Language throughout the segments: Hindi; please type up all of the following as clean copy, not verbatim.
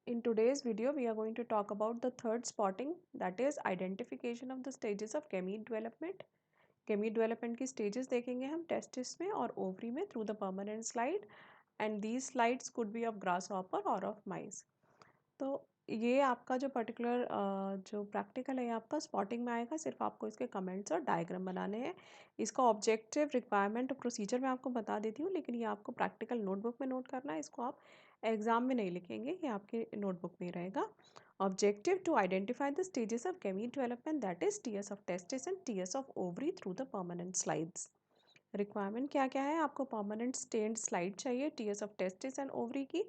In today's video, we are going to talk about the third spotting, that is identification of the stages of gamete development. Gamete development की stages देखेंगे हम testis में और ovary में through the permanent slide, and these slides could be of grasshopper or of mice. तो ये आपका जो पर्टिकुलर जो प्रैक्टिकल है आपका स्पॉटिंग में आएगा, सिर्फ आपको इसके कमेंट्स और डायग्राम बनाने हैं। इसका ऑब्जेक्टिव रिक्वायरमेंट और प्रोसीजर मैं आपको बता देती हूँ, लेकिन ये आपको प्रैक्टिकल नोटबुक में नोट करना है। इसको आप एग्जाम में नहीं लिखेंगे, ये आपके नोटबुक में ही रहेगा। Objective to identify the stages of gamete development, that is TS of testis and TS of ovary through the permanent slides. Requirement क्या क्या है, आपको परमानेंट स्टेन्ड स्लाइड चाहिए TS of testis and ovary की।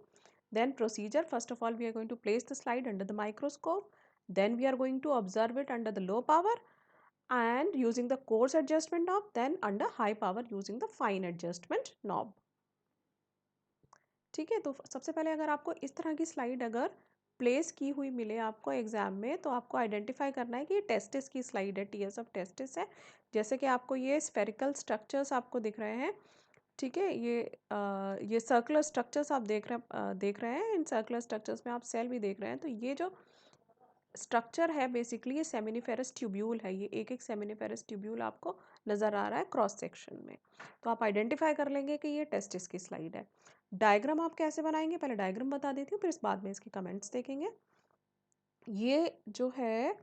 Then procedure, first of all we are going to place the slide under the microscope, then we are going to observe it under the low power and using the coarse adjustment knob, then under high power using the fine adjustment knob. ठीक है, तो सबसे पहले अगर आपको इस तरह की स्लाइड अगर प्लेस की हुई मिले आपको एग्जाम में, तो आपको आइडेंटिफाई करना है कि ये टेस्टिस की स्लाइड है, टीएस ऑफ टेस्टिस है। जैसे कि आपको ये स्फेरिकल स्ट्रक्चर्स आपको दिख रहे हैं, ठीक है, ये सर्कुलर स्ट्रक्चर्स आप देख रहे हैं। इन सर्कुलर स्ट्रक्चर्स में आप सेल भी देख रहे हैं। तो ये जो स्ट्रक्चर है बेसिकली ये सेमिनिफेरस ट्यूब्यूल है। ये एक एक सेमिनिफेरस ट्यूब्यूल आपको नज़र आ रहा है क्रॉस सेक्शन में। तो आप आइडेंटिफाई कर लेंगे कि ये टेस्टिस की स्लाइड है। डायग्राम आप कैसे बनाएंगे, पहले डायग्राम बता देती हूँ, फिर इस बाद में इसके कमेंट्स देखेंगे। ये जो है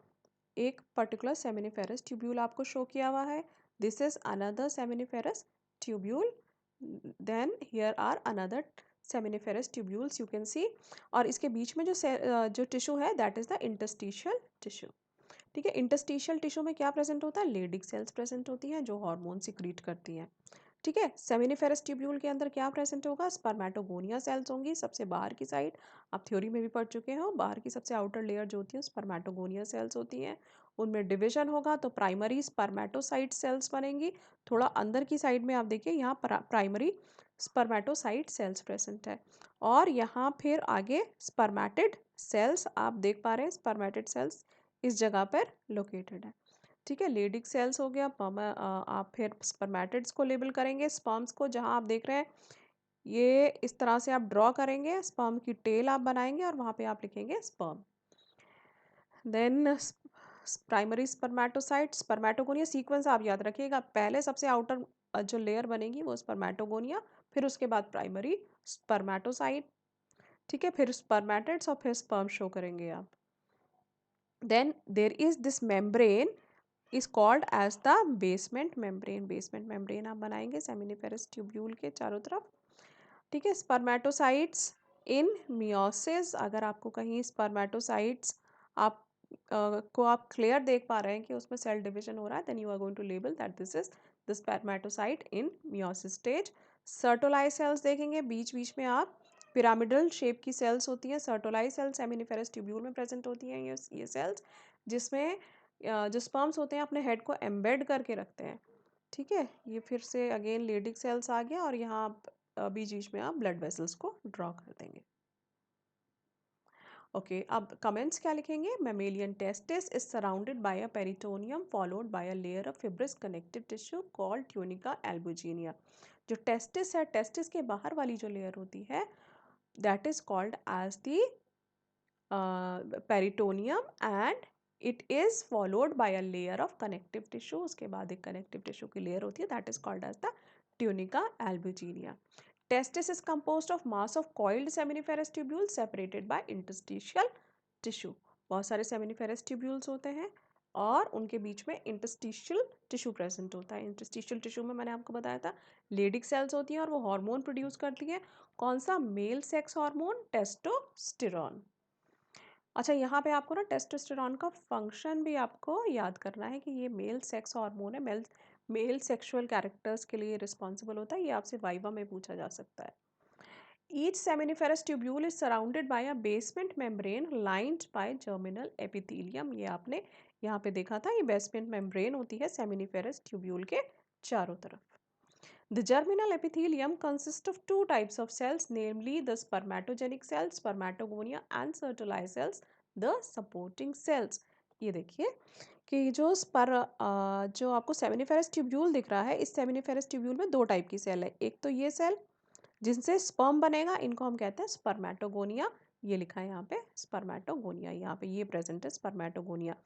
एक पर्टिकुलर सेमिनिफेरस ट्यूब्यूल आपको शो किया हुआ है। This is another seminiferous tubule, then here are another seminiferous tubules you can see. और इसके बीच में जो टिश्यू है that is the interstitial tissue. ठीक है, इंटरस्टिशियल टिश्यू में क्या प्रेजेंट होता है, लेडिक सेल्स प्रेजेंट होती हैं जो हार्मोन सिक्रीट करती हैं। ठीक है, सेमिनिफेरस ट्यूब्यूल के अंदर क्या प्रेजेंट होगा, स्पर्मेटोगोनिया सेल्स होंगी सबसे बाहर की साइड। आप थ्योरी में भी पढ़ चुके हो, बाहर की सबसे आउटर लेयर जो होती है स्पर्मेटोगोनिया सेल्स होती हैं। उनमें डिवीजन होगा तो प्राइमरी स्पर्मेटोसाइट सेल्स बनेंगी। थोड़ा अंदर की साइड में आप देखिए, यहाँ प्राइमरी स्पर्मेटोसाइट सेल्स प्रेजेंट है। और यहाँ फिर आगे स्पर्मेटिड सेल्स आप देख पा रहे हैं, स्पर्मेटिड सेल्स इस जगह पर लोकेटेड है। ठीक है, लेडिक सेल्स हो गया। आप फिर स्पर्मेटिड्स को लेबल करेंगे, स्पर्म्स को जहां आप देख रहे हैं ये इस तरह से आप ड्रॉ करेंगे, स्पर्म की टेल आप बनाएंगे और वहां पे आप लिखेंगे sperm. Then primary spermatocyte, spermatogonia sequence आप याद रखिएगा, पहले सबसे आउटर जो लेयर बनेगी वो स्पर्मेटोगोनिया, फिर उसके बाद प्राइमरी स्पर्मेटोसाइट। ठीक है, फिर स्पर्मेटिड्स और फिर स्पर्म शो करेंगे आप। Then there is this membrane is called as the basement membrane। Basement membrane आप बनाएंगे सेमिनिफेरस ट्यूब्यूल के चारों तरफ। ठीक है, स्पर्मेटोसाइट्स इन मियोसिस, अगर आपको कहीं स्पर्मेटोसाइट्स आप को आप क्लियर देख पा रहे हैं कि उसमें सेल डिवीजन हो रहा है, then you are going to label that this is the spermatocyte in meiosis stage. Sertoli cells देखेंगे, बीच बीच में आप पिरामिडल शेप की सेल्स होती हैं। सर्टोलाई सेल सेमिनिफेरस ट्यूब्यूल में प्रेजेंट होती हैं ये सेल्स, जिसमें जो स्पर्म्स होते हैं अपने हेड को एम्बेड करके रखते हैं। ठीक है, ये फिर से अगेन लेडिक सेल्स आ गया और यहाँ आप बीच बीच में आप ब्लड वेसल्स को ड्रॉ कर देंगे। ओके, अब कमेंट्स क्या लिखेंगे, mammalian testis is surrounded by a peritoneum followed by a layer of fibrous connective tissue called tunica albuginea. जो टेस्टिस है, टेस्टिस के बाहर वाली जो लेयर होती है that is called as the peritoneum and it is followed by a layer of connective tissue. उसके बाद एक कनेक्टिव टिश्यू की लेयर होती है that is called as the tunica albuginea. Testis is composed of mass of coiled seminiferous tubules separated by interstitial tissue। बहुत सारे seminiferous tubules होते हैं और उनके बीच में interstitial tissue present होता है। interstitial tissue में मैंने आपको बताया था लेडिक सेल्स होती हैं और वो हार्मोन प्रोड्यूस करती हैं। कौन सा, मेल सेक्स हार्मोन टेस्टोस्टेरोन। अच्छा, यहाँ पे आपको ना टेस्टोस्टेरोन का फंक्शन भी आपको याद करना है कि ये मेल सेक्स हार्मोन है, मेल सेक्सुअल कैरेक्टर्स के लिए रिस्पॉन्सिबल होता है। ये आपसे वाइवा में पूछा जा सकता है। Each seminiferous tubule is surrounded by a basement membrane lined by germinal epithelium। ये आपने यहाँ पे देखा था, ये बेसमेंट मेम्ब्रेन होती है seminiferous tubule के चारों तरफ। The germinal epithelium consists of two types of cells, namely the spermatogenic cells, spermatogonia, and Sertoli cells, the supporting cells। ये देखिए कि जो आपको सेमिनिफेरस ट्यूब्यूल दिख रहा है, इस सेमिनिफेरस ट्यूब्यूल में दो टाइप की सेल है। एक तो ये सेल जिनसे स्पर्म बनेगा, इनको हम कहते हैं स्पर्मेटोगोनिया। ये लिखा है यहाँ पे स्पर्मेटोगोनिया, यहाँ पे ये प्रेजेंट है स्पर्मेटोगोनिया।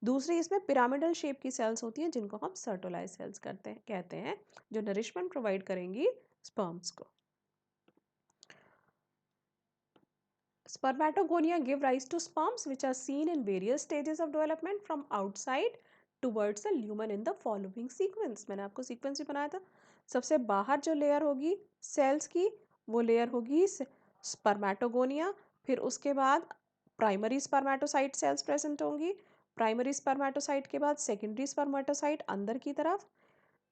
दूसरी इसमें पिरामिडल शेप की सेल्स होती हैं जिनको हम सर्टोलाइज सेल्स कहते हैं, जो नरिशमेंट प्रोवाइड करेंगी स्पर्म्स को। Spermatogonia give rise to sperms which are seen in various stages of development from outside towards the lumen in the following sequence। मैंने आपको सीक्वेंस भी बनाया था। सबसे बाहर जो लेयर होगी सेल्स की वो लेयर होगी स्पर्मेटोगोनिया। फिर उसके बाद प्राइमरी स्पर्मेटोसाइट सेल्स प्रेजेंट होंगी। प्राइमरी स्पर्मेटोसाइट के बाद सेकेंडरी स्पर्मेटोसाइट अंदर की तरफ,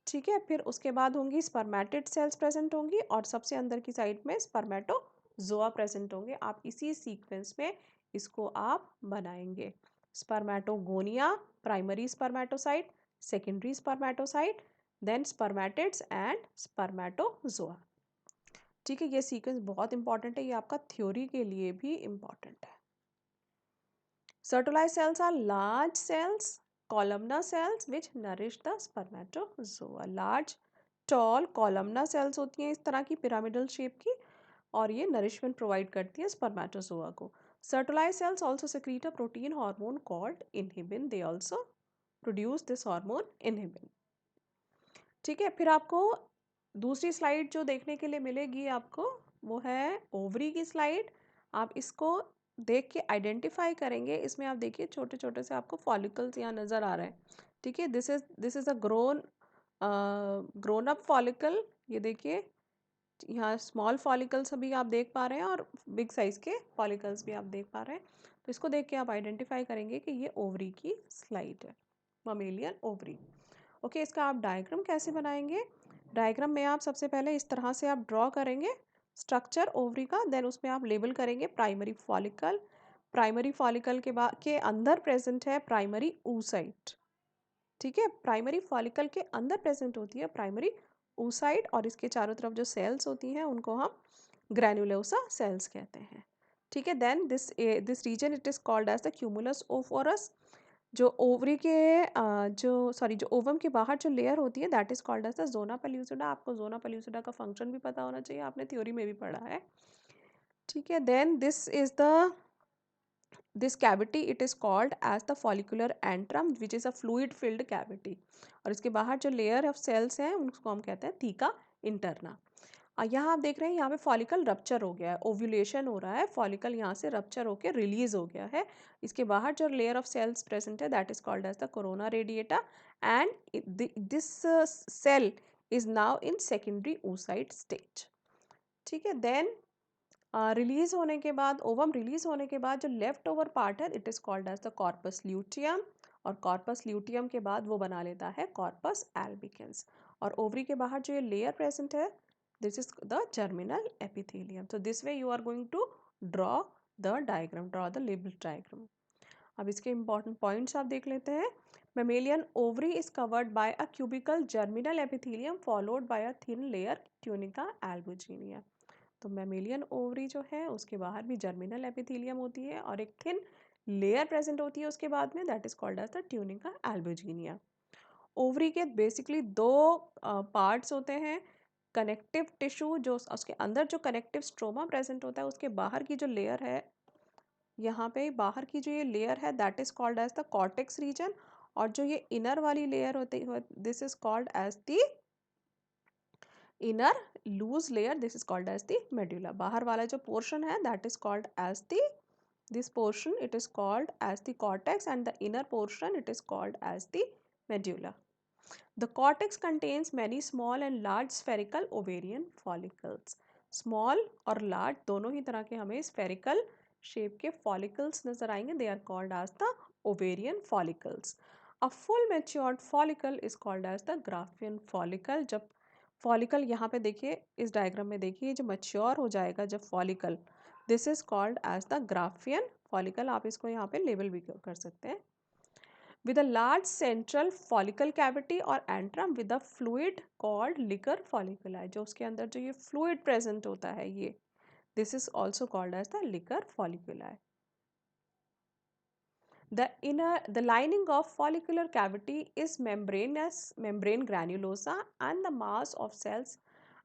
ठीक है। फिर उसके बाद होंगी स्पर्मेटिड सेल्स प्रेजेंट होंगी और सबसे अंदर की साइड में स्पर्मेटोजोआ प्रेजेंट होंगे। आप इसी सीक्वेंस में इसको आप बनाएंगे। Spermatogonia, primary spermatocyte, secondary spermatocyte, then spermatids and spermatozoa. ठीक है, ये सीक्वेंस बहुत इंपॉर्टेंट है, ये आपका थ्योरी के लिए भी इंपॉर्टेंट है। Sertoli cells are large cells, columnar cells which nourish the spermatozoa. Large, tall, columnar cells होती हैं इस तरह की पिरामिडल शेप की और ये नरिशमेंट प्रोवाइड करती है स्पर्मेटोजोआ को। Sertoli cells also secrete a protein hormone called inhibin. They also produce this hormone inhibin. ठीक है, फिर आपको दूसरी स्लाइड जो देखने के लिए मिलेगी आपको वो है ओवरी की स्लाइड। आप इसको देख के आइडेंटिफाई करेंगे। इसमें आप देखिए छोटे छोटे से आपको फॉलिकल्स यहाँ नज़र आ रहे हैं, ठीक है। This is a grown up follicle. ये देखिए यहाँ स्मॉल फॉलिकल्स अभी आप देख पा रहे हैं और बिग साइज़ के फॉलिकल्स भी आप देख पा रहे हैं। तो इसको देख के आप आइडेंटिफाई करेंगे कि ये ओवरी की स्लाइड है, ममेलियन ओवरी। ओके, इसका आप डायग्राम कैसे बनाएंगे? डायग्राम में आप सबसे पहले इस तरह से आप ड्रॉ करेंगे स्ट्रक्चर ओवरी का, देन उसमें आप लेबल करेंगे प्राइमरी फॉलिकल। प्राइमरी फॉलिकल के अंदर प्रेजेंट है प्राइमरी oocyte, ठीक है। प्राइमरी फॉलिकल के अंदर प्रेजेंट होती है प्राइमरी oocyte और इसके चारों तरफ जो सेल्स होती हैं उनको हम ग्रैनुलोसा सेल्स कहते हैं, ठीक है। Then this region it is called as the cumulus oophorus. जो ओवरी के जो ओवम के बाहर जो लेयर होती है that is called as the zona pellucida. आपको जोना पेल्यूसिडा का फंक्शन भी पता होना चाहिए, आपने थ्योरी में भी पढ़ा है, ठीक है। Then this cavity it is called as the follicular antrum which is a fluid filled cavity. और इसके बाहर जो लेयर ऑफ सेल्स हैं उनको हम कहते हैं थीका इंटरना। यहाँ आप देख रहे हैं यहाँ पे फॉलिकल रप्चर हो गया है, ओव्यूलेशन हो रहा है, फॉलिकल यहाँ से रप्चर होकर रिलीज हो गया है। इसके बाहर जो लेयर ऑफ सेल्स प्रेजेंट है that is called as the corona radiata and this cell is now in secondary oocyte stage, ठीक है। देन रिलीज होने के बाद ओवम रिलीज होने के बाद जो लेफ्ट ओवर पार्ट है it is called as the corpus luteum और कॉर्पस ल्यूटियम के बाद वो बना लेता है कॉर्पस एल्बिकेंस। और ओवरी के बाहर जो ये लेयर प्रेजेंट है this is the germinal epithelium. So this way you are going to draw the diagram, draw the label diagram. अब इसके important points आप देख लेते हैं। Mammalian ovary is covered by a cubical germinal epithelium followed by a thin layer tunica albuginea. तो mammalian ovary जो है उसके बाहर भी germinal epithelium होती है और एक thin layer present होती है उसके बाद में that is called as the tunica albuginea. Ovary के बेसिकली दो पार्ट्स होते हैं। कनेक्टिव टिश्यू जो उसके अंदर जो कनेक्टिव स्ट्रोमा प्रेजेंट होता है उसके बाहर की जो लेयर है, यहाँ पे बाहर की जो ये लेयर है that is called as the cortex region. और जो ये इनर वाली लेयर होती है this is called as the inner loose layer, this is called as the medulla. बाहर वाला जो पोर्शन है that is called as the this portion it is called as the cortex and the inner portion it is called as the medulla. The cortex contains many small and large spherical ovarian follicles. Small और large दोनों ही तरह के हमें spherical shape के follicles नजर आएंगे. They are called as the ovarian follicles. A full matured follicle is called as the Graafian follicle. जब follicle यहाँ पे देखिए इस diagram में देखिए जो mature हो जाएगा जब follicle, this is called as the Graafian follicle. आप इसको यहाँ पे label भी कर सकते हैं. With a large central follicle cavity or antrum with a fluid called liquor folliculi. जो उसके अंदर जो ये fluid present होता है ये, this is also called as the liquor folliculi. The lining of follicular cavity is membrane granulosa and the mass of cells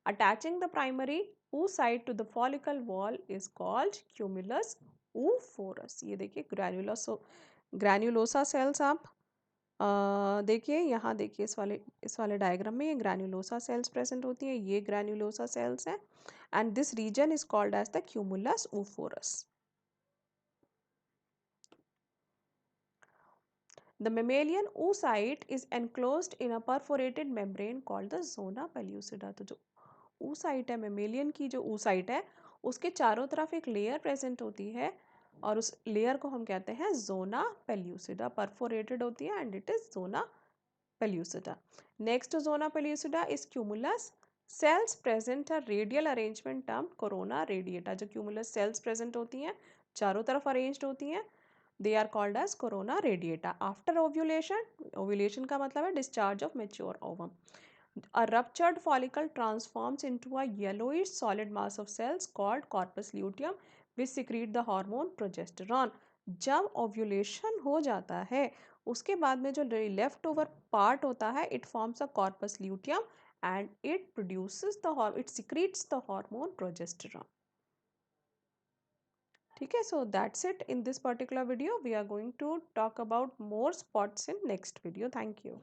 attaching the primary oocyte to the follicle wall is called cumulus oophorus। ये देखिए ग्रैन्युलोसा सेल्स आप देखिए यहाँ देखिए इस वाले डायग्राम में ये ग्रैन्युलोसा सेल्स प्रेजेंट होती है, ये ग्रैन्युलोसा सेल्स हैं and this region is called as the cumulus oophorus। The mammalian oocyte is enclosed in a perforated membrane called the zona pellucida। तो जो oocyte है, मेमेलियन की जो oocyte है, उसके चारों तरफ एक लेयर प्रेजेंट होती है और उस लेयर को हम कहते हैं जोना पेल्यूसिडा। परफोरेटेड होती है and it is zona pellucida। Next to zona pellucida is cumulus cells present a radial arrangement term corona radiata। जो cumulus cells present होती हैं चारों तरफ अरेंज्ड होती हैं, they are called as corona radiata। After ovulation, ovulation का मतलब है discharge of mature ovum, a ruptured follicle transforms into a yellowish solid mass of cells called corpus luteum which secrete the hormone progesterone। जब ओव्यूलेशन हो जाता है उसके बाद में जो लेफ्ट ओवर पार्ट होता है it forms a corpus luteum and it produces the it secretes the hormone progesterone. ठीक है, so that's it in this particular video. We are going to talk about more spots in next video. Thank you.